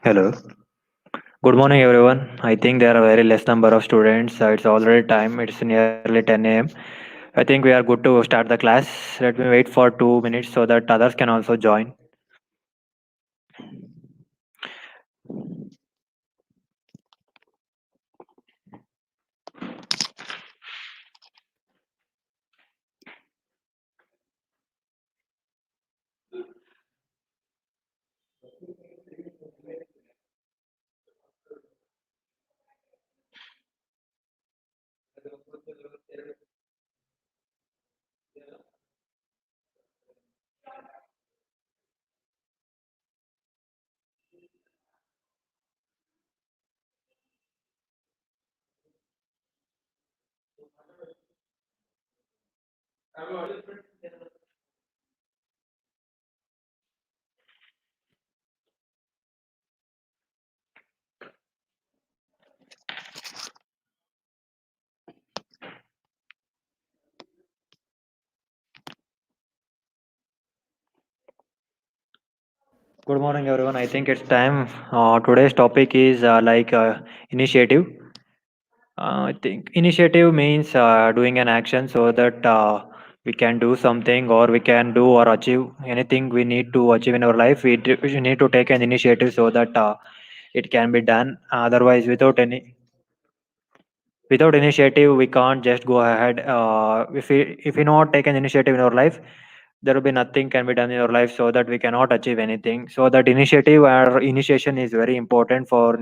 Hello. Good morning, everyone. I think there are very less number of students. It's already time. It's nearly 10 a.m. I think we are good to start the class. Let me wait for 2 minutes so that others can also join. Good morning, everyone. I think it's time. Today's topic is initiative. I think initiative means doing an action so that we can do something or we can do or achieve anything we need to achieve in our life. We need to take an initiative so that it can be done. Otherwise, without initiative we can't just go ahead. If we not take an initiative in our life, there will be nothing can be done in our life, so that we cannot achieve anything. So that initiative or initiation is very important for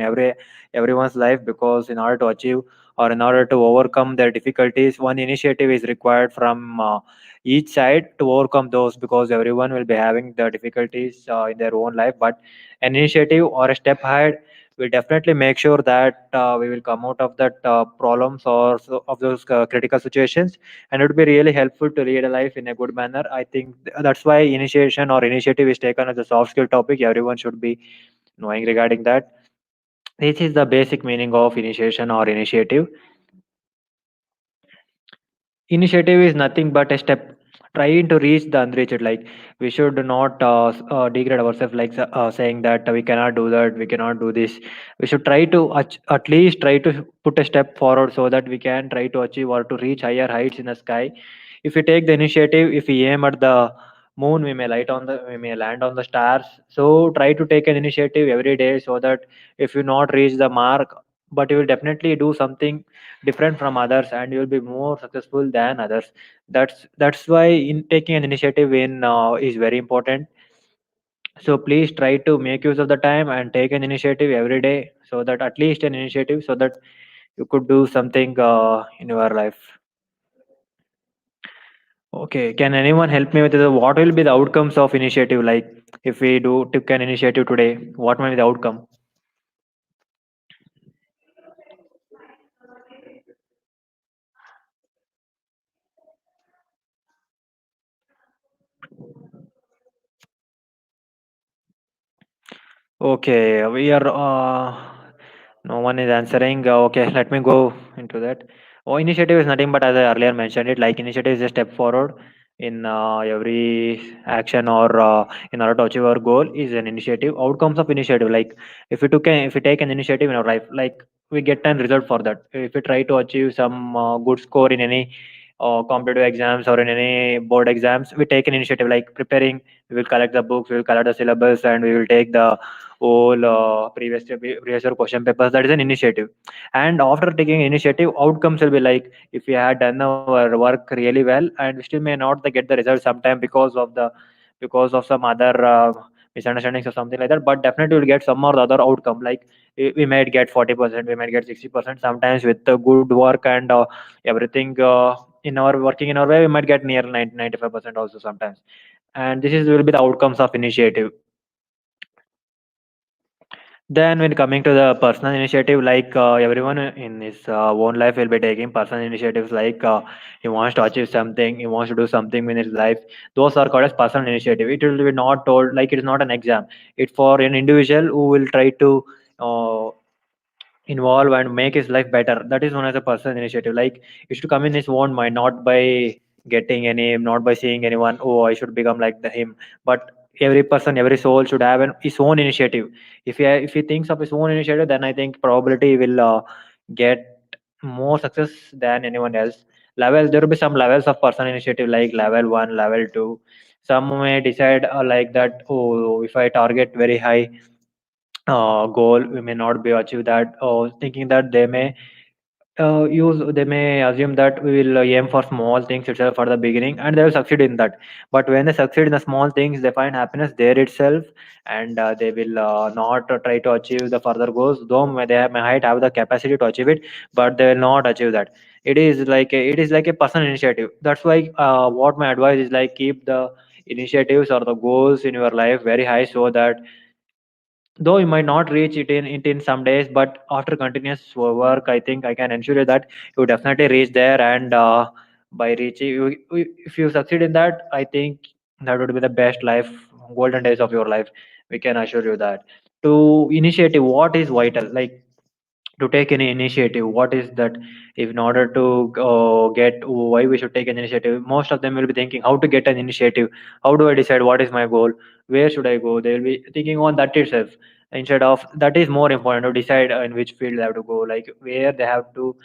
everyone's life, because in order to achieve or in order to overcome their difficulties, one initiative is required from each side to overcome those, because everyone will be having the difficulties in their own life. But an initiative or a step ahead will definitely make sure that we will come out of that problems or of those critical situations, and it would be really helpful to lead a life in a good manner. I think that's why initiation or initiative is taken as a soft skill topic. Everyone should be knowing regarding that. This is the basic meaning of initiation or initiative. Initiative is nothing but a step trying to reach the unreached. Like, we should not degrade ourselves, like saying that we cannot do that, we cannot do this. We should try to at least try to put a step forward so that we can try to achieve or to reach higher heights in the sky. If we take the initiative, if we aim at the moon, we may land on the stars. So try to take an initiative every day, so that if you not reach the mark, but you will definitely do something different from others, and you will be more successful than others. That's why in taking an initiative in is very important. So please try to make use of the time and take an initiative every day, so that at least an initiative, so that you could do something in your life. Okay, can anyone help me with what will be the outcomes of initiative? Like, if we do took an initiative today, what might be the outcome? Okay, we are. No one is answering. Okay, let me go into that. Oh, initiative is nothing but, as I earlier mentioned it, like initiative is a step forward in every action, or in order to achieve our goal is an initiative. Outcomes of initiative, like if we take an initiative in our life, like we get an result for that. If we try to achieve some good score in any competitive exams or in any board exams, we take an initiative like preparing. We will collect the books, we will collect the syllabus, and we will take the whole previous year question papers. That is an initiative. And after taking initiative, outcomes will be like, if we had done our work really well, and we still may not get the result sometime because of some other misunderstandings or something like that, but definitely we'll get some or the other outcome. Like, we might get 40%, we might get 60%. Sometimes with the good work and everything in our working in our way, we might get near 95% also sometimes. And this is will be the outcomes of initiative. Then, when coming to the personal initiative, like everyone in his own life will be taking personal initiatives, like he wants to achieve something, he wants to do something in his life. Those are called as personal initiative. It will be not told, like it is not an exam. It's for an individual who will try to uh, involve and make his life better. That is known as a personal initiative. Like, it should come in his own mind, not by getting any, not by seeing anyone. Oh, I should become like the him. But every person, every soul should have his own initiative. If he thinks of his own initiative, then I think probability will get more success than anyone else. There will be some levels of personal initiative, like level 1, level 2. Some may decide like that, oh, if I target very high goal, we may not be achieve that, or thinking that they may assume that we will aim for small things itself for the beginning, and they will succeed in that. But when they succeed in the small things, they find happiness there itself, and they will not try to achieve the further goals, though might have the capacity to achieve it, but they will not achieve that. It is like a personal initiative. That's why what my advice is, like, keep the initiatives or the goals in your life very high, so that though you might not reach it in some days, but after continuous work, I think I can ensure you that you definitely reach there. And by reaching if you succeed in that, I think that would be the best life, golden days of your life. We can assure you that. To initiative, what is vital, like, to take any initiative, what is that? If in order to get why we should take an initiative, most of them will be thinking how to get an initiative, how do I decide what is my goal, where should I go. They will be thinking on that itself, instead of that is more important to decide in which field they have to go, like where they have to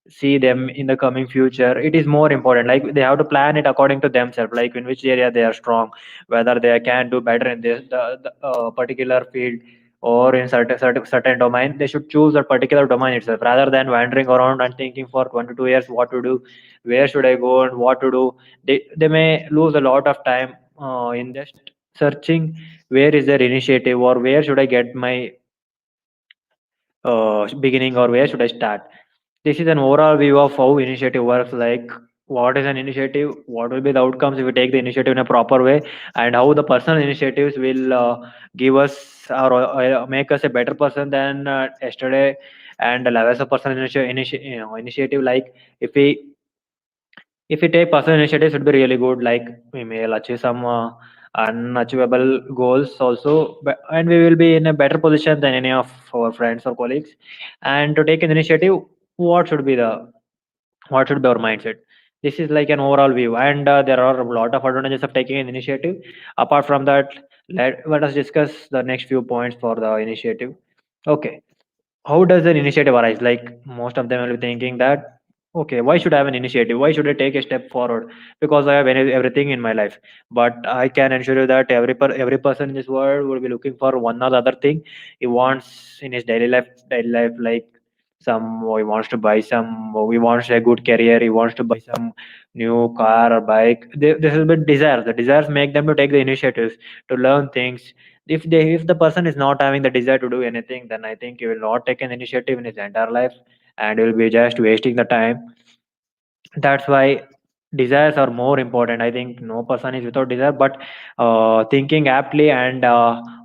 see them in the coming future. It is more important, like they have to plan it according to themselves, like in which area they are strong, whether they can do better in the particular field, or in certain domain. They should choose a particular domain itself, rather than wandering around and thinking for 1 to 2 years what to do, where should I go and what to do. They may lose a lot of time in just searching where is their initiative, or where should I get my beginning, or where should I start. This is an overall view of how initiative works, like what is an initiative, what will be the outcomes if we take the initiative in a proper way, and how the personal initiatives will give us, or make us a better person than yesterday. And the levels of personal initiative, like if we if we take personal initiatives, it would be really good, like we may achieve some unachievable goals also, and we will be in a better position than any of our friends or colleagues. And to take an initiative, what should be the what should be our mindset? This is like an overall view, and there are a lot of advantages of taking an initiative. Apart from that, let us discuss the next few points for the initiative. Okay, how does an initiative arise? Like most of them will be thinking that, okay, why should I have an initiative, why should I take a step forward, because I have everything in my life. But I can assure you that every person in this world will be looking for one or the other thing he wants in his daily life, like some he wants to buy some, he wants a good career, he wants to buy some new car or bike. This is the desires. The desires make them to take the initiatives to learn things. If the person is not having the desire to do anything, then I think he will not take an initiative in his entire life, and will be just wasting the time. That's why desires are more important. I think no person is without desire, but thinking aptly, and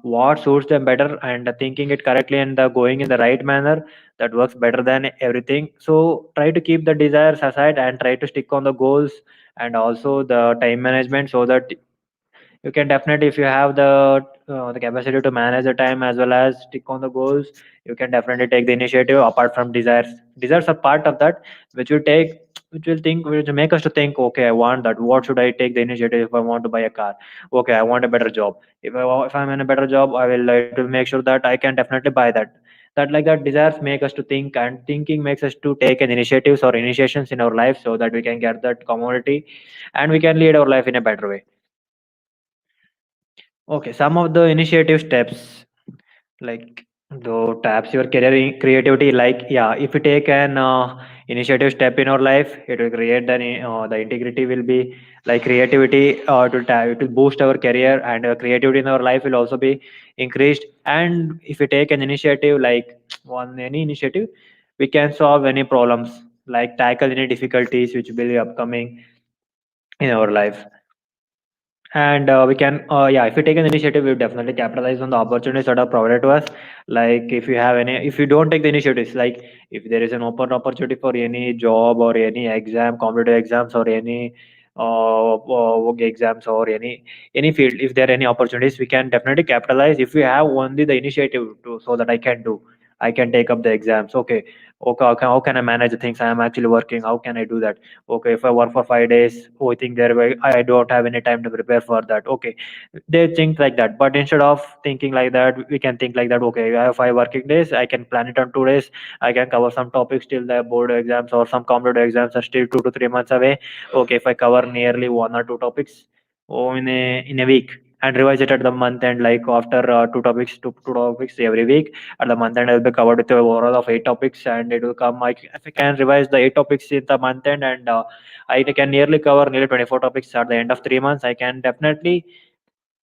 what suits them better, and thinking it correctly, and going in the right manner, that works better than everything. So try to keep the desires aside and try to stick on the goals, and also the time management, so that you can definitely, if you have the capacity to manage the time as well as stick on the goals, you can definitely take the initiative. Apart from desires are part of that, which will take which will make us to think, okay, I want that, what should I take the initiative? If I want to buy a car, okay, I want a better job. If I'm in a better job, I will like to make sure that I can definitely buy that. That desires make us to think, and thinking makes us to take an initiatives or initiations in our life, so that we can get that commodity, and we can lead our life in a better way. Okay, some of the initiative steps, like the taps your career creativity. Like, yeah, if we take an initiative step in our life, it will create the integrity will be like creativity to boost our career, and creativity in our life will also be increased. And if we take an initiative, like one any initiative, we can solve any problems, like tackle any difficulties which will be upcoming in our life. And we can yeah, if you take an initiative, we definitely capitalize on the opportunities that are provided to us. Like if you don't take the initiatives, like if there is an open opportunity for any job or any exam, competitive exams, or any work exams, or any field, if there are any opportunities, we can definitely capitalize if we have only the initiative to, so that I can do. I can take up the exams. Okay, okay, how can I manage the things I am actually working? How can I do that? Okay, if I work for 5 days, oh, I think I don't have any time to prepare for that. Okay, they think like that, but instead of thinking like that, we can think like that. Okay, I have 5 working days, I can plan it on 2 days. I can cover some topics till the board exams or some competitive exams are still 2 to 3 months away. Okay, if I cover nearly 1 or 2 topics, in a week, and revise it at the month end, like after two topics every week. At the month end, I'll be covered with the overall of 8 topics, and it will come like if I can revise the 8 topics in the month end, and I can nearly cover nearly 24 topics at the end of 3 months. I can definitely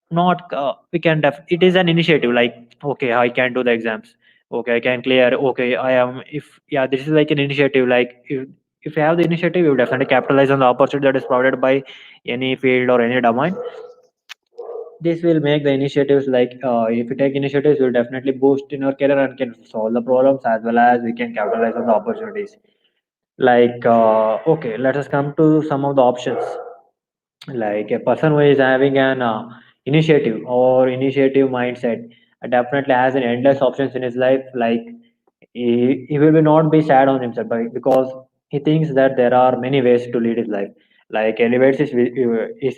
not we can it is an initiative, like okay, I can do the exams. Okay, I can clear. Okay, I am if yeah, this is like an initiative. Like if you have the initiative, you definitely capitalize on the opportunity that is provided by any field or any domain. This will make the initiatives, like if you take initiatives, will definitely boost in your career and can solve the problems, as well as we can capitalize on the opportunities. Like okay, let us come to some of the options. Like a person who is having an initiative or initiative mindset definitely has an endless options in his life. Like he will be not be sad on himself, because he thinks that there are many ways to lead his life. Like elevates his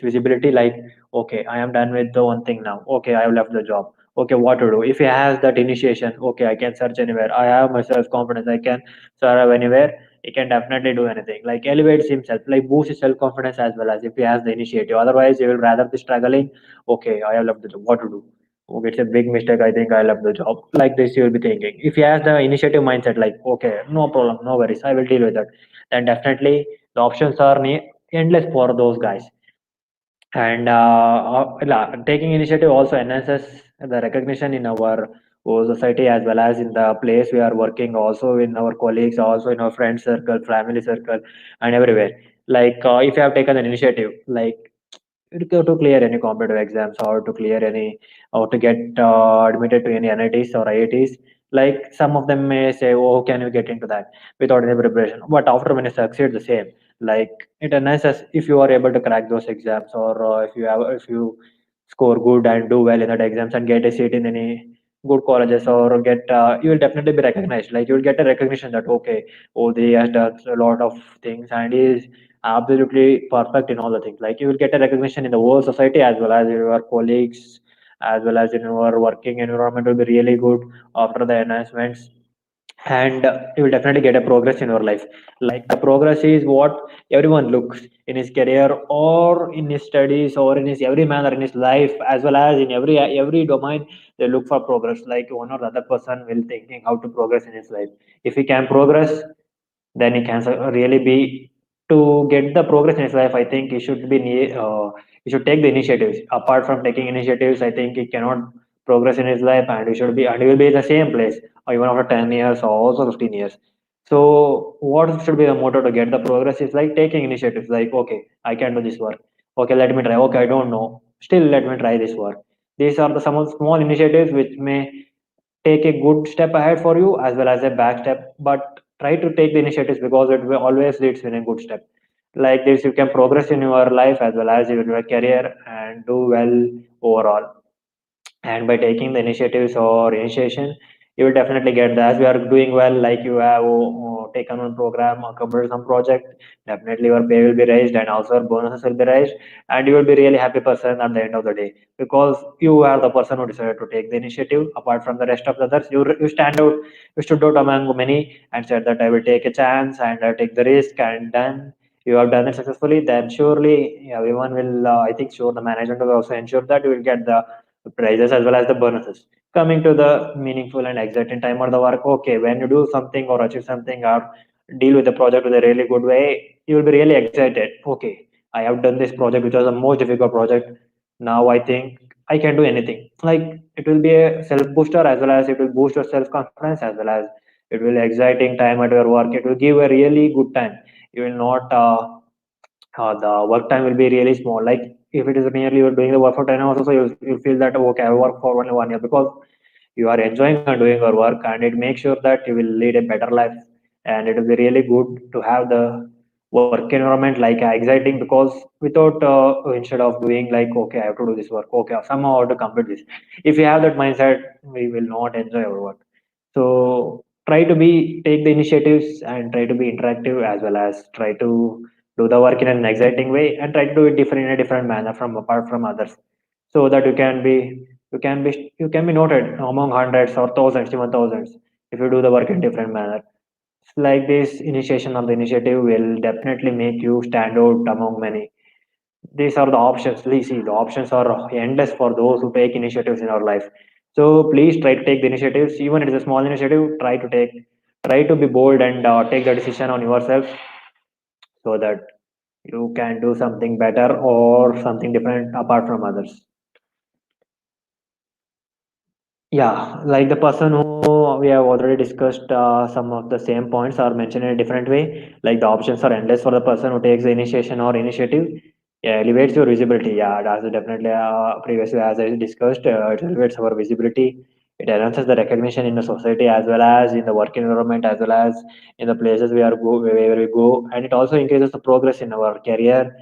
visibility, like okay, I am done with the one thing now. Okay, I have left the job. Okay, what to do? If he has that initiation, okay, I can search anywhere. I have my self confidence, I can serve anywhere. He can definitely do anything. Like elevates himself, like boosts his self confidence, as well as if he has the initiative. Otherwise, he will rather be struggling. Okay, I have left the job. What to do? Okay, it's a big mistake. I think I left the job. Like this, you will be thinking. If he has the initiative mindset, like okay, no problem, no worries, I will deal with it. Then definitely the options are endless for those guys. And taking initiative also enhances the recognition in our society, as well as in the place we are working, also in our colleagues, also in our friend circle, family circle, and everywhere. Like if you have taken an initiative, like to clear any competitive exams, or to clear any, or to get admitted to any NITs or IITs. Like some of them may say, "Oh, can you get into that without any preparation?" But after when you succeed, the same. Like it enhances if you are able to crack those exams, or if you score good and do well in that exams and get a seat in any good colleges, or get you will definitely be recognized. Like you will get a recognition that okay, oh, he has done a lot of things and he is absolutely perfect in all the things. Like you will get a recognition in the whole society, as well as your colleagues, as well as in your working environment will be really good after the enhancements. And you will definitely get a progress in your life. Like the progress is what everyone looks in his career, or in his studies, or in his every manner in his life, as well as in every domain. They look for progress. Like one or the other person will thinking how to progress in his life. If he can progress, then he can really be to get the progress in his life. I think he should take the initiatives. Apart from taking initiatives, I think he cannot progress in his life, and he will be in the same place, or even after 10 years or also 15 years. So what should be the motto to get the progress is like taking initiatives. Like okay, I can do this work. Okay, let me try. Okay, I don't know, still let me try this work. These are the some of small initiatives which may take a good step ahead for you, as well as a back step, but try to take the initiatives, because it will always leads in a good step. Like this, you can progress in your life, as well as in your career, and do well overall. And by taking the initiatives or initiation, you will definitely get that. As we are doing well, like you have taken one program or completed some project, definitely your pay will be raised, and also your bonuses will be raised, and you will be really happy person at the end of the day, because you are the person who decided to take the initiative. Apart from the rest of the others, you stand out, you stood out among many, and said that I will take a chance and I take the risk, and then you have done it successfully. Then surely everyone will, I think, sure the management will also ensure that you will get the prizes as well as the bonuses. Coming to the meaningful and exciting time of the work, okay, when you do something or achieve something or deal with the project with a really good way, you will be really excited. Okay, I have done this project, which was the most difficult project. Now I think I can do anything. Like it will be a self booster, as well as it will boost your self confidence, as well as it will exciting time at your work. It will give a really good time. You will not the work time will be really small. Like if it is merely you're doing the work for 10 hours, also you'll feel that okay, I work for only 1 year, because you are enjoying and doing your work, and it makes sure that you will lead a better life. And it will be really good to have the work environment like exciting, because without instead of doing like okay, I have to do this work, okay, somehow I have to complete this. If you have that mindset, we will not enjoy our work. So try to be take the initiatives and try to be interactive, as well as try to do the work in an exciting way, and try to do it different in a different manner from apart from others, so that you can be noted among hundreds or thousands, even thousands, if you do the work in different manner. Like this initiation of the initiative will definitely make you stand out among many. These are the options. Please see, the options are endless for those who take initiatives in our life. So please try to take the initiatives, even if it is a small initiative. Try to be bold and take the decision on yourself, so that you can do something better or something different apart from others. Yeah, like the person who we have already discussed, some of the same points are mentioned in a different way. Like the options are endless for the person who takes the initiation or initiative. Yeah, elevates your visibility. Yeah, that's definitely previously, as I discussed, it elevates our visibility. It enhances the recognition in the society, as well as in the work environment, as well as in the places where we go, and it also increases the progress in our career,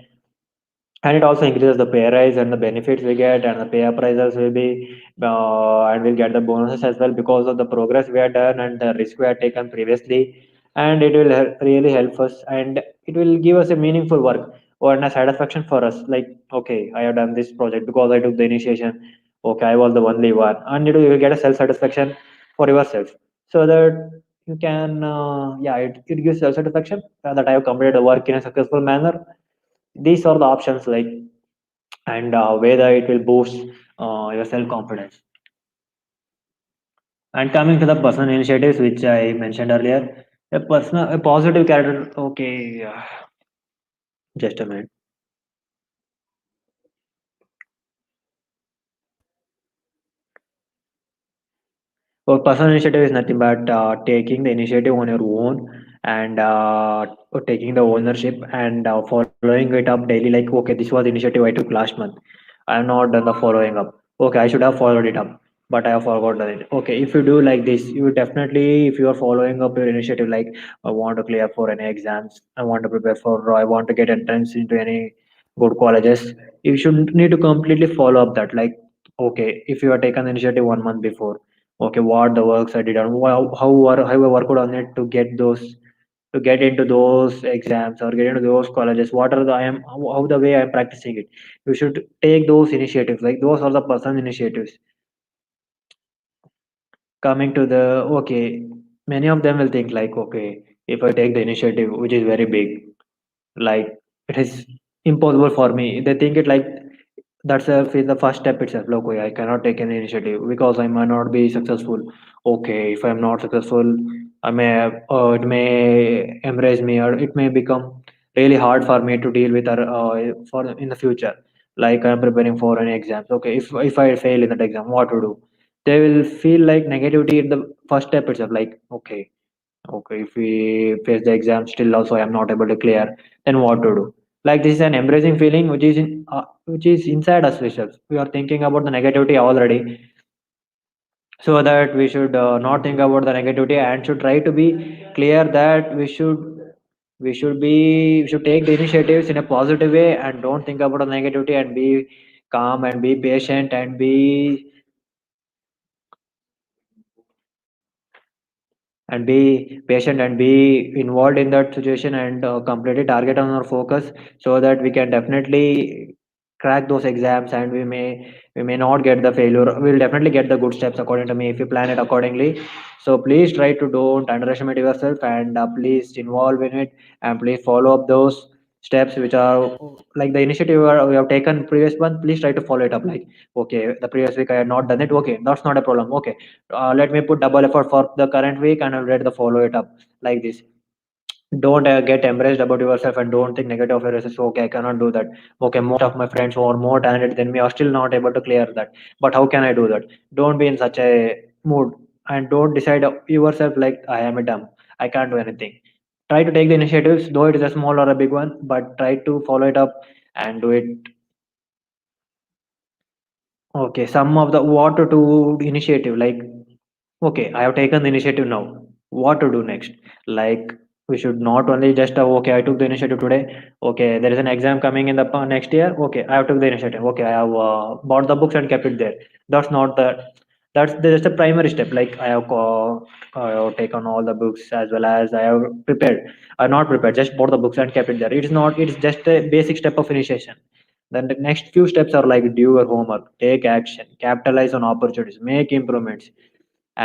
and it also increases the pay rise and the benefits we get, and the pay appraisals will be and we'll get the bonuses as well, because of the progress we have done and the risk we have taken previously. And it will really help us, and it will give us a meaningful work or a satisfaction for us, like, okay, I have done this project because I took the initiation. Okay, I was the only one, and you will get a self satisfaction for yourself, so that you can it gives self satisfaction that I have completed the work in a successful manner. These are the options, like, and whether it will boost your self confidence. And coming to the personal initiatives, which I mentioned earlier, a positive character. Okay, just a minute. So personal initiative is nothing but taking the initiative on your own, and taking the ownership, and following it up daily. Like, okay, this was the initiative I took last month. I have not done the following up. Okay, I should have followed it up, but I have forgotten it. Okay, if you do like this, you definitely, if you are following up your initiative, like, I want to clear for any exams, I want to prepare for, I want to get entrance into any good colleges, you should need to completely follow up that. Like, okay, if you have taken the initiative 1 month before, okay, what the works I did, and how I worked on it to get into those exams or get into those colleges. What are the I am how the way I'm practicing it. You should take those initiatives. Like, those are the personal initiatives. Coming to the, okay, many of them will think like, okay, if I take the initiative, which is very big, like, it is impossible for me. They think it like that's the first step itself. Like, okay, I cannot take any initiative because I might not be successful. Okay, if I'm not successful, I may it may embrace me, or it may become really hard for me to deal with, for in the future. Like, I'm preparing for any exams. Okay, if I fail in that exam, what to do? They will feel like negativity at the first step itself. Like, okay, okay, if we face the exam still also I am not able to clear, then what to do? Like, this is an embracing feeling which is inside us itself. We are thinking about the negativity already, so that we should not think about the negativity, and should try to be clear that we should take the initiatives in a positive way, and don't think about the negativity, and be calm and be patient and be patient and be involved in that situation, and completely target on our focus, so that we can definitely crack those exams, and we may not get the failure. We'll definitely get the good steps, according to me, if you plan it accordingly. So please try to don't underestimate yourself, and please involve in it, and please follow up those steps which are like the initiative we have taken previous month. Please try to follow it up. Like, okay, the previous week I had not done it. Okay, that's not a problem. Okay, let me put double effort for the current week, and I'll read the follow it up. Like this, don't get embarrassed about yourself, and don't think negative of yourself. So, okay, I cannot do that. Okay, most of my friends who are more talented than me are still not able to clear that, but how can I do that? Don't be in such a mood, and don't decide yourself like, I am a dumb, I can't do anything. Try to take the initiatives, though it is a small or a big one, but try to follow it up and do it. Okay, some of the what to do initiative, like, okay, I have taken the initiative now. What to do next? Like, we should not only just, okay, I took the initiative today. Okay, there is an exam coming in the next year. Okay, I have took the initiative. Okay, I have bought the books and kept it there. That's not the That's just a primary step. Like I have taken all the books as well as I have prepared. I not prepared, just bought the books and kept it there. It's not. It's just a basic step of initiation. Then the next few steps are like do your homework, take action, capitalize on opportunities, make improvements,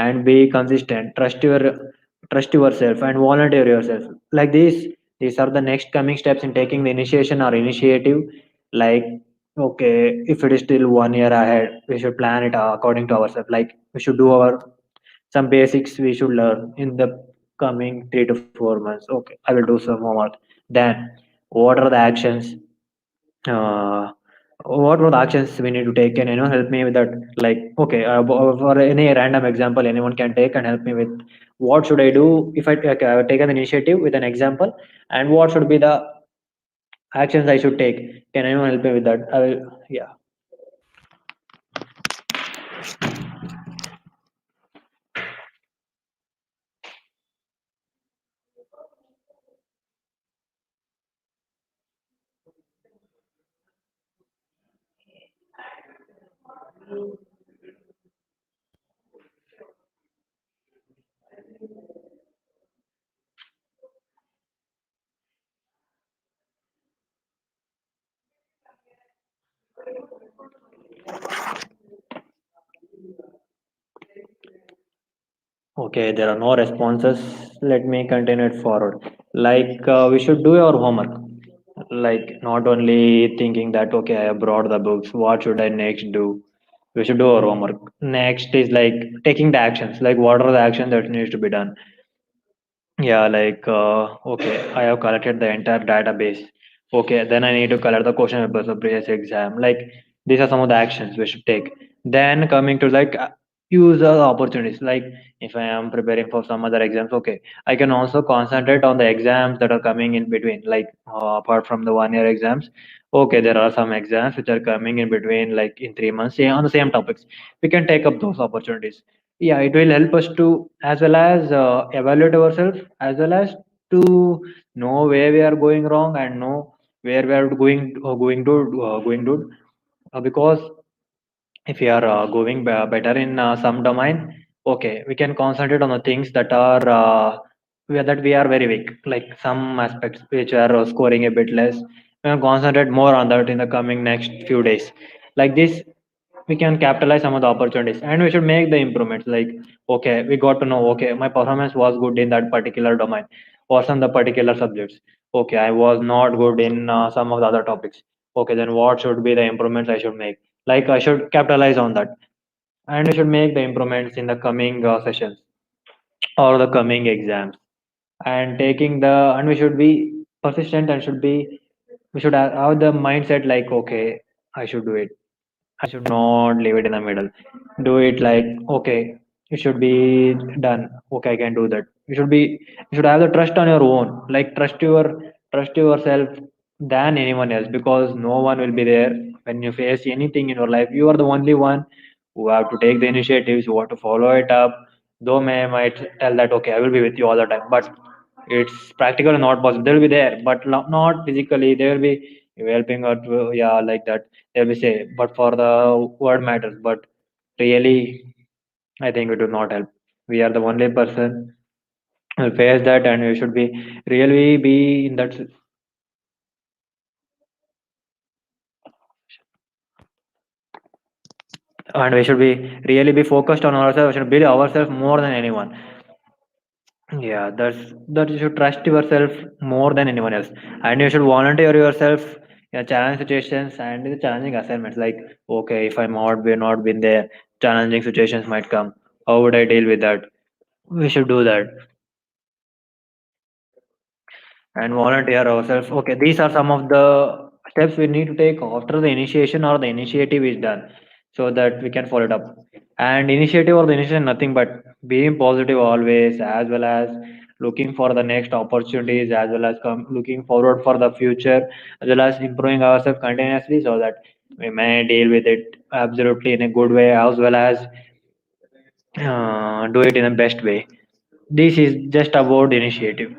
and be consistent. Trust yourself and volunteer yourself. Like these are the next coming steps in taking the initiation or initiative. Like okay, if it is still 1 year ahead, we should plan it according to ourselves. Like we should do our some basics we should learn in the coming 3 to 4 months. Okay, I will do some homework. Then what are the actions, uh, what were the actions we need to take? Can anyone help me with that? Like okay, for any random example anyone can take and help me with what should I do if I take an initiative with an example, and what should be the actions I should take. Can anyone help me with that? I will, yeah. Okay, there are no responses. Let me continue it forward. Like we should do our homework. Like not only thinking that okay, I have brought the books. What should I next do? We should do our homework. Next is like taking the actions. Like what are the actions that needs to be done? Yeah, like okay, I have collected the entire database. Okay, then I need to collect the question papers of previous exam. Like these are some of the actions we should take. Then coming to like use the opportunities. Like if I am preparing for some other exams, okay, I can also concentrate on the exams that are coming in between. Like apart from the 1 year exams, okay, there are some exams which are coming in between, like in 3 months, on the same topics. We can take up those opportunities. Yeah, it will help us to as well as evaluate ourselves, as well as to know where we are going wrong and know where we are going to because if we are going better in some domain, okay, we can concentrate on the things that are that we are very weak, like some aspects which are scoring a bit less. We can concentrate more on that in the coming next few days. Like this we can capitalize some of the opportunities and we should make the improvements. Like okay, we got to know okay, my performance was good in that particular domain or some the particular subjects. Okay, I was not good in some of the other topics. Okay, then what should be the improvements I should make? Like I should capitalize on that, and we should make the improvements in the coming sessions or the coming exams. And taking the and we should be persistent and should be we should have the mindset like okay, I should do it. I should not leave it in the middle. Do it like okay, it should be done. Okay, I can do that. You should have the trust on your own. Like trust yourself than anyone else, because no one will be there when you face anything in your life. You are the only one who have to take the initiatives, who have to follow it up. Though may might tell that okay, I will be with you all the time, but it's practically not possible. They'll be there, but not physically. They will be helping out. Yeah, like that they will say, but for the word matters. But really, I think it will not help. We are the only person who will face that, and we should be really be in that, and we should be really be focused on ourselves. We should build ourselves more than anyone. Yeah, that you should trust yourself more than anyone else, and you should volunteer yourself in challenge situations and in the challenging assignments. Like, okay, if I'm not been there, challenging situations might come. How would I deal with that? We should do that and volunteer ourselves. Okay, these are some of the steps we need to take after the initiation or the initiative is done, so that we can follow it up. And initiative or the initiation, nothing but being positive always, as well as looking for the next opportunities, as well as looking forward for the future, as well as improving ourselves continuously, so that we may deal with it absolutely in a good way, as well as do it in the best way. This is just about initiative.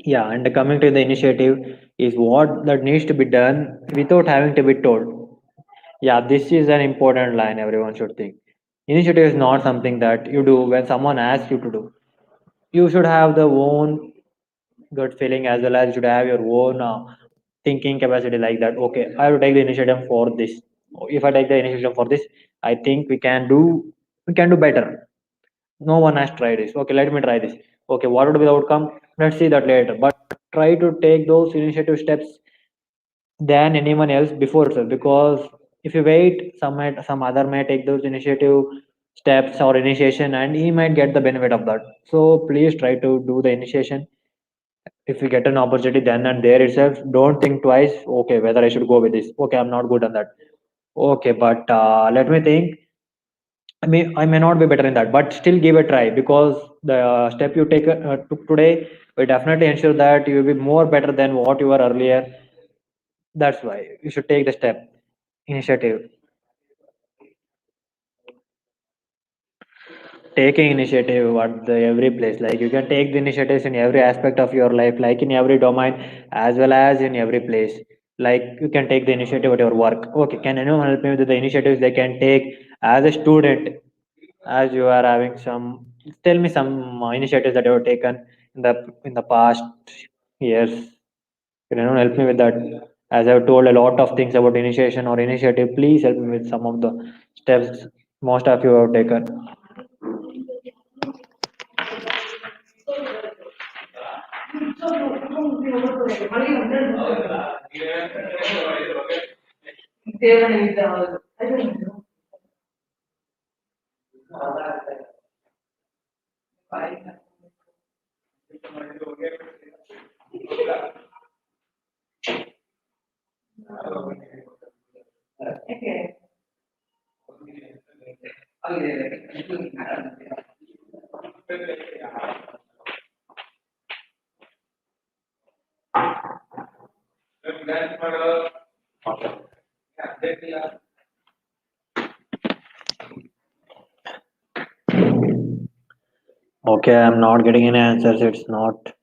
Yeah, and coming to the initiative, is what that needs to be done without having to be told. Yeah, this is an important line everyone should think. Initiative is not something that you do when someone asks you to do. You should have the own gut feeling, as well as you should have your own thinking capacity, like that. Okay, I will take the initiative for this. If I take the initiative for this, I think we can do better. No one has tried this. Okay, let me try this. Okay, what would be the outcome? Let's see that later. But try to take those initiative steps than anyone else before itself, because if you wait, some other may take those initiative steps or initiation, and he might get the benefit of that. So please try to do the initiation. If you get an opportunity then and there itself, don't think twice. Okay, whether I should go with this. Okay, I'm not good on that. Okay, but let me think. I may not be better in that, but still give a try, because the step you took today will definitely ensure that you will be more better than what you were earlier. That's why you should take the step, initiative. Taking initiative at the every place, like you can take the initiatives in every aspect of your life, like in every domain, as well as in every place. Like you can take the initiative at your work. Okay, can anyone help me with the initiatives they can take as a student? As you are having some, tell me some initiatives that you have taken in the past years. Can anyone help me with that? As I've told a lot of things about initiation or initiative, please help me with some of the steps most of you have taken. Okay, I'm not getting any answers. It's not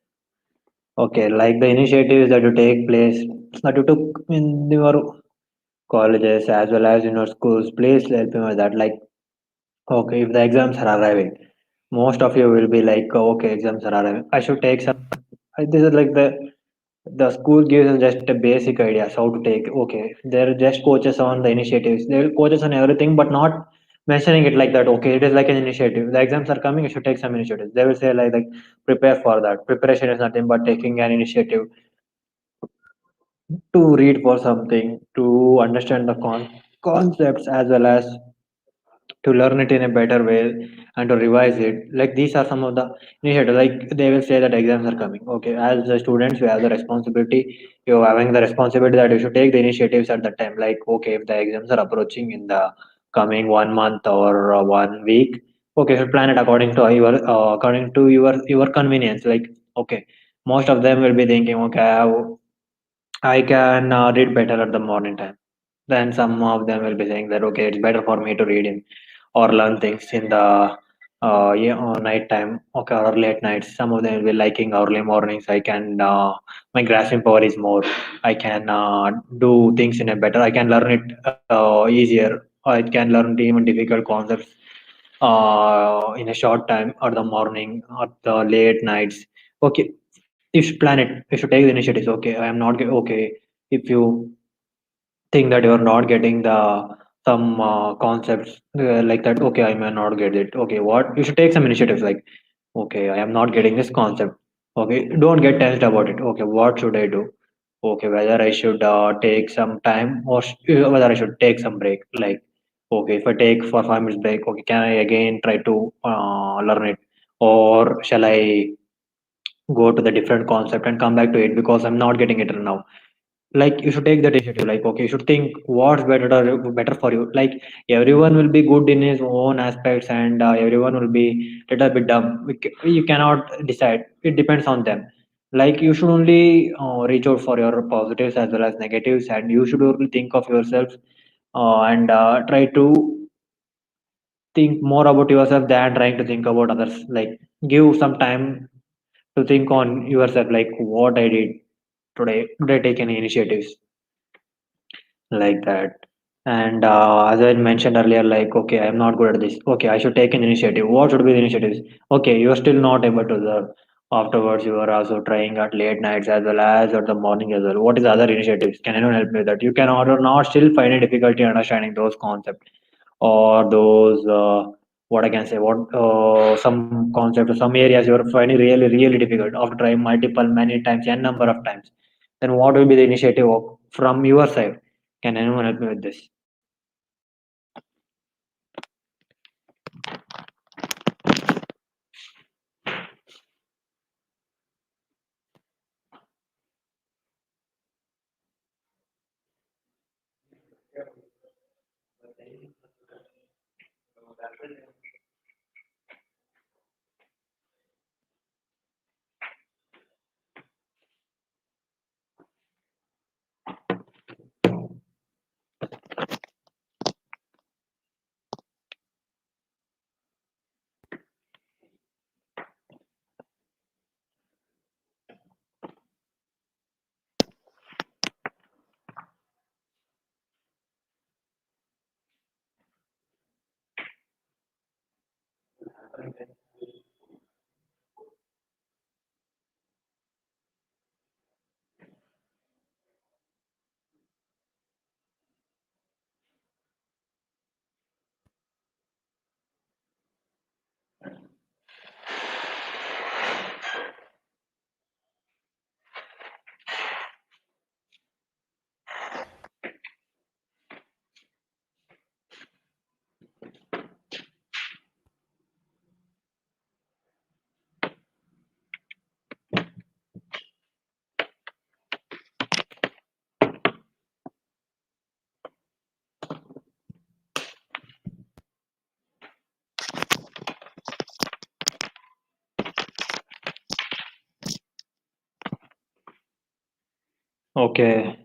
okay. Like the initiatives that you take place, that you took in your colleges as well as in your schools, please help me with that. Like, okay, if the exams are arriving, most of you will be like, "Oh, okay, exams are arriving. I should take some. This is like the school gives us just a basic ideas how to take. Okay, they're just coaches on the initiatives. They'll coach us on everything, but not mentioning it like that. Okay, it is like an initiative. The exams are coming. You should take some initiatives. They will say like prepare for that. Preparation is nothing but taking an initiative to read for something, to understand the concepts, as well as to learn it in a better way and to revise it. Like these are some of the initiatives. Like they will say that exams are coming. Okay, as the students, we have the responsibility. You're having the responsibility that you should take the initiatives at that time. Like, okay, if the exams are approaching in the coming 1 month or 1 week, okay, you should plan it according to your convenience. Like, okay, most of them will be thinking, okay, I can read better at the morning time. Then some of them will be saying that okay, it's better for me to read in or learn things in the night time, okay, or late nights. Some of them will be liking early mornings. I can my grasping power is more. I can do things in a better. I can learn it easier. I can learn even difficult concepts in a short time or the morning or the late nights. Okay, you should plan it. You should take the initiatives. Okay, I am not okay. If you think that you're not getting the some concepts like that, okay, I may not get it. Okay, what you should take some initiatives, like okay, I am not getting this concept. Okay, don't get tensed about it. Okay, what should I do? Okay, whether I should take some time or whether I should take some break. Like, okay, if I take for 5 minutes break, okay, can I again try to learn it, or shall I go to the different concept and come back to it because I'm not getting it now? Like you should take that initiative. Like, okay, you should think what's better for you. Like everyone will be good in his own aspects, and everyone will be little bit dumb. You cannot decide, it depends on them. Like you should only reach out for your positives as well as negatives, and you should only think of yourself and try to think more about yourself than trying to think about others. Like give some time to think on yourself, like what I did today take any initiatives like that. And as I mentioned earlier, like, okay, I'm not good at this. Okay, I should take an initiative. What should be the initiatives? Okay, you're still not able to observe. Afterwards, you are also trying at late nights as well as at the morning as well. What is other initiatives? Can anyone help me with that? You can or not still find a difficulty understanding those concepts or those what I can say, what some concepts or some areas you're finding really difficult after trying multiple many times, n number of times. Then what will be the initiative from your side? Can anyone help me with this? Okay,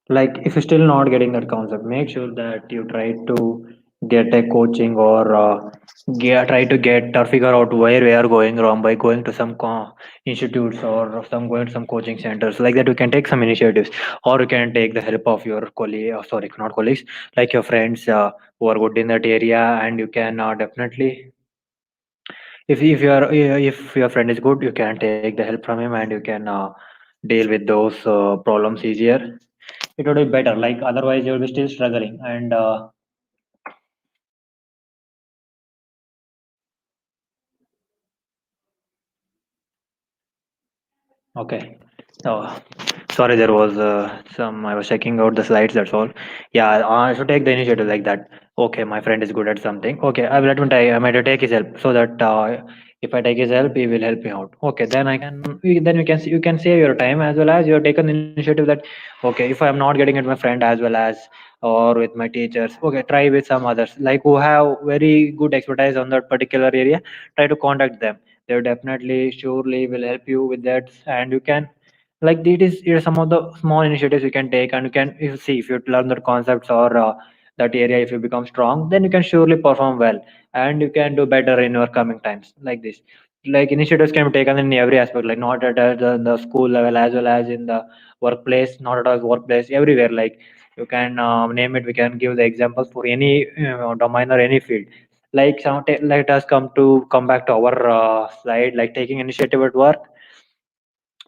like if you're still not getting that concept, make sure that you try to get a coaching or try to get or figure out where we are going wrong by going to some institutes or some going to some coaching centers. Like that you can take some initiatives, or you can take the help of your colleague, sorry, not colleagues, like your friends who are good in that area, and you can definitely, if you are if your friend is good, you can take the help from him and you can deal with those problems easier. It would be better, like otherwise you'll be still struggling. And okay. Oh, sorry, there was some. I was checking out the slides. That's all. Yeah, I should take the initiative like that. Okay, my friend is good at something. Okay, I will let him try. I might take his help so that if I take his help, he will help me out. Okay, then I can. Then we can. You can save your time as well as you have taken the initiative that. Okay, if I am not getting it, my friend as well as or with my teachers. Okay, try with some others like who have very good expertise on that particular area. Try to contact them. They definitely surely will help you with that, and you can, like it is some of the small initiatives you can take, and you can, if you see, if you learn the concepts or that area, if you become strong, then you can surely perform well, and you can do better in your coming times. Like this, like initiatives can be taken in every aspect, like not at the school level as well as in the workplace, not at all workplace, everywhere. Like you can name it, we can give the examples for any domain or any field. Like let us come back to our slide, like taking initiative at work,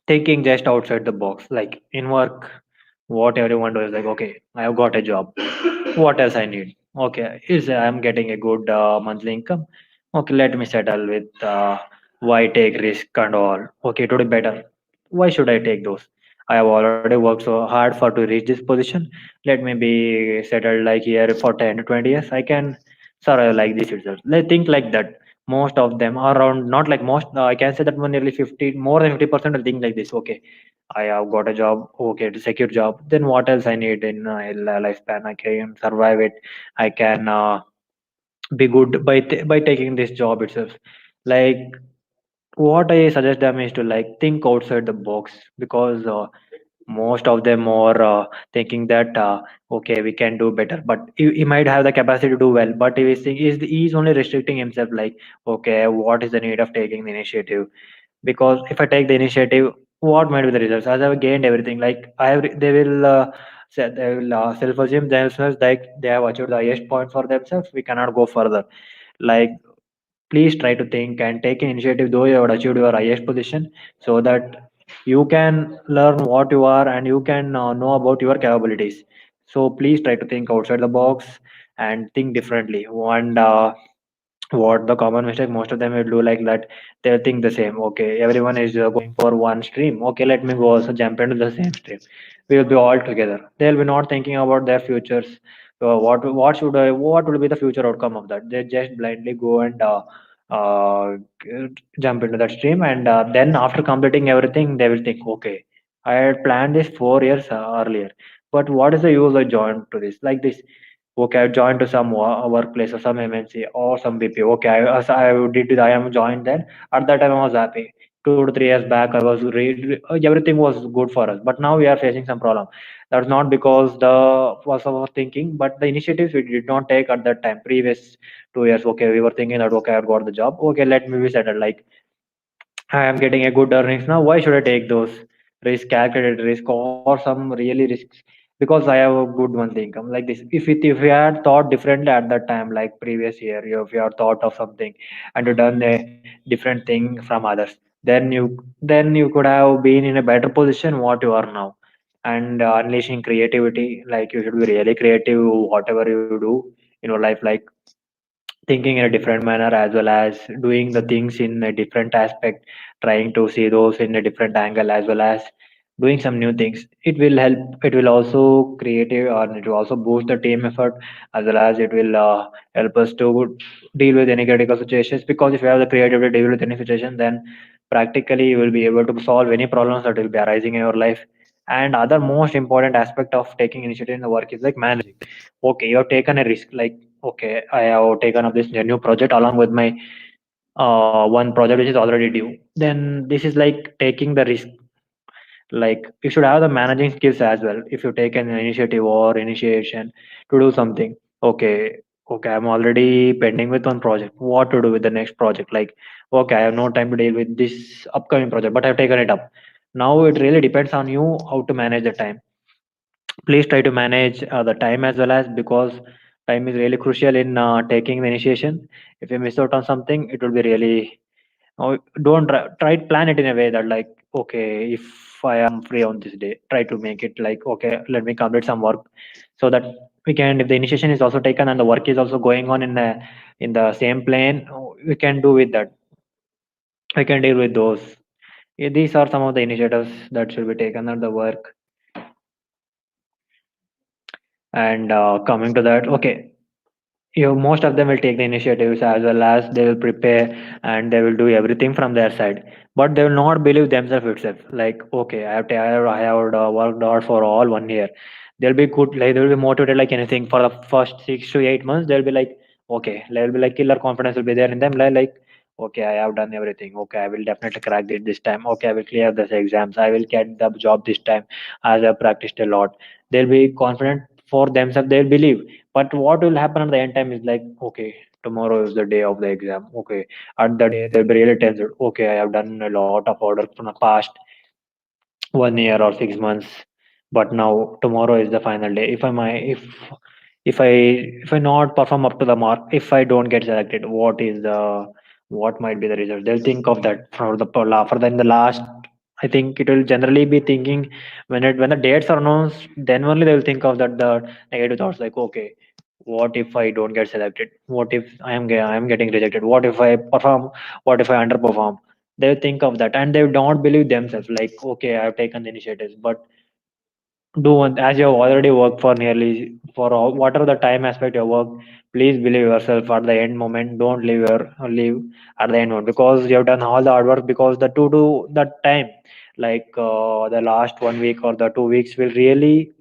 thinking just outside the box. Like in work, what everyone does is like, okay, I have got a job. What else I need? Okay, is I'm getting a good monthly income. Okay, let me settle with why take risk and all. Okay, it would be better. Why should I take those? I have already worked so hard for to reach this position. Let me be settled like here for 10 to 20 years. I can survive like this itself. Let think like that. Most of them are around, not like most, I can say that nearly 50, more than 50% will think like this. Okay, I have got a job. Okay, to secure job. Then what else I need in lifespan? I can survive it. I can be good by by taking this job itself. Like what I suggest them is to like think outside the box, because most of them are thinking that okay, we can do better, but he might have the capacity to do well, but he is only restricting himself. Like, okay, what is the need of taking the initiative? Because if I take the initiative, what might be the results? As I've gained everything, like I have, they will say they will self assume themselves like they have achieved the highest point for themselves. We cannot go further. Like please try to think and take an initiative though you have achieved your highest position, so that you can learn what you are and you can know about your capabilities. So please try to think outside the box and think differently. And what the common mistake most of them will do like that, they'll think the same. Okay, everyone is going for one stream, okay, let me go also jump into the same stream, we will be all together. They'll be not thinking about their futures. What will be the future outcome of that? They just blindly go and uh, jump into that stream, and then after completing everything they will think, okay, I had planned this 4 years earlier, but what is the use I joined to this like this? Okay, I joined to some workplace or some MNC or some BPO. Okay, as I did, I am joined then. At that time, I was happy. 2 to 3 years back, I was everything was good for us. But now we are facing some problem. That's not because the was our thinking, but the initiatives we did not take at that time. Previous 2 years, okay, we were thinking that okay, I got the job. Okay, let me be settled. Like I am getting a good earnings now. Why should I take those risk, calculated risk, or some really risks? Because I have a good monthly income like this. If you had thought differently at that time, like previous year, if you had thought of something and you done a different thing from others, then you could have been in a better position what you are now. And unleashing creativity, like you should be really creative whatever you do in your life, like thinking in a different manner as well as doing the things in a different aspect, trying to see those in a different angle as well as doing some new things. It will help. It will also create a, or it will also boost the team effort, as well as it will help us to deal with any critical situations. Because if you have the creativity to deal with any situation, then practically you will be able to solve any problems that will be arising in your life. And other most important aspect of taking initiative in the work is like managing. Okay, you have taken a risk, like okay, I have taken up this new project along with my one project which is already due. Then this is like taking the risk. Like you should have the managing skills as well. If you take an initiative or initiation to do something, okay, okay, I'm already pending with one project. What to do with the next project? Like okay, I have no time to deal with this upcoming project, but I've taken it up. Now it really depends on you how to manage the time. Please try to manage the time as well as, because time is really crucial in taking the initiation. If you miss out on something, it will be really don't try to plan it in a way that like okay, if I am free on this day, try to make it like okay, let me complete some work, so that we can, if the initiation is also taken and the work is also going on in the same plane, we can do with that, we can deal with those. These are some of the initiatives that should be taken at the work. And coming to that, okay, most of them will take the initiatives as well as they will prepare and they will do everything from their side, but they will not believe themselves itself. Like okay, I have worked hard for all 1 year. They'll be good, like they'll be motivated like anything for the first 6 to 8 months. They'll be like okay, they'll be like killer confidence will be there in them, like okay, I have done everything, okay, I will definitely crack it this time, okay, I will clear this exams, I will get the job this time as I practiced a lot. They'll be confident for themselves, they'll believe. But what will happen at the end time is like, okay, tomorrow is the day of the exam. Okay, at the day they'll be really tense. Okay, I have done a lot of order from the past 1 year or 6 months, but now tomorrow is the final day. If I if I not perform up to the mark, if I don't get selected, what might be the result? They'll think of that for the in the last. I think it will generally be thinking when the dates are announced, then only they will think of that the negative thoughts like okay, what if I don't get selected? What if I am getting rejected? What if I perform? What if I underperform? They think of that and they don't believe themselves. Like okay, I have taken the initiatives, but do one as you have already worked for nearly for all, whatever the time aspect you work. Please believe yourself at the end moment. Don't leave at the end moment, because you have done all the hard work. Because the to do that time, like the last 1 week or the 2 weeks will really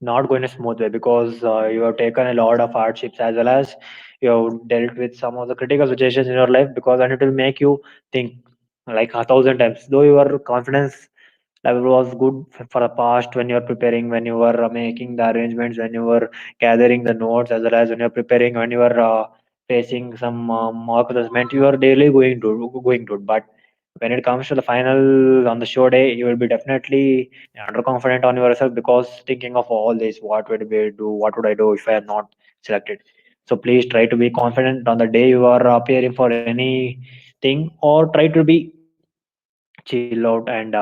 not go in a smooth way, because you have taken a lot of hardships as well as you have dealt with some of the critical situations in your life, because and it will make you think like 1,000 times. Though your confidence level was good for the past, when you are preparing, when you were making the arrangements, when you were gathering the notes, as well as when you are preparing, when you are facing some mock assessment, you are daily going to, but when it comes to the final on the show day, you will be definitely underconfident on yourself because thinking of all this, what would we do, what would I do if I am not selected. So please try to be confident on the day you are appearing for anything, or try to be chill out and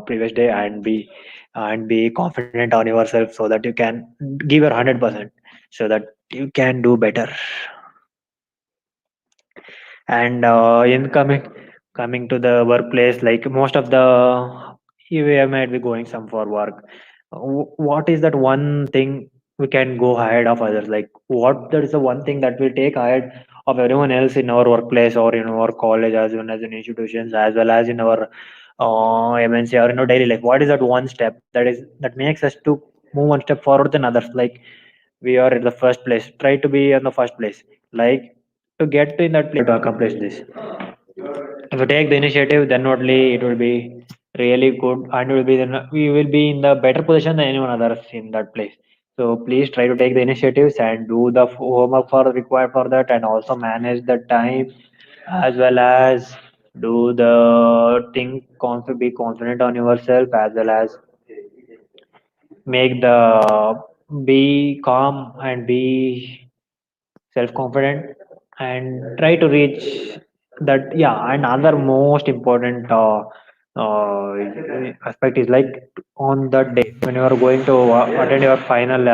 previous day and be confident on yourself so that you can give your 100% so that you can do better. And in coming to the workplace, like most of the you might be going some for work. What is that one thing we can go ahead of others? Like what that is the one thing that will take ahead of everyone else in our workplace or in our college as well as in institutions as well as in our MNC or in our daily life. What is that one step that makes us to move one step forward than others? Like we are in the first place. Try to be in the first place. Like to get in that place to accomplish this. If you take the initiative, then only it will be really good, and we will be in the better position than anyone others in that place. So please try to take the initiatives and do the homework for required for that, and also manage the time as well as do the thing. Be confident on yourself as well as make the be calm and be self-confident and try to reach that. Yeah, and another most important aspect is like on the day when you are going to attend your final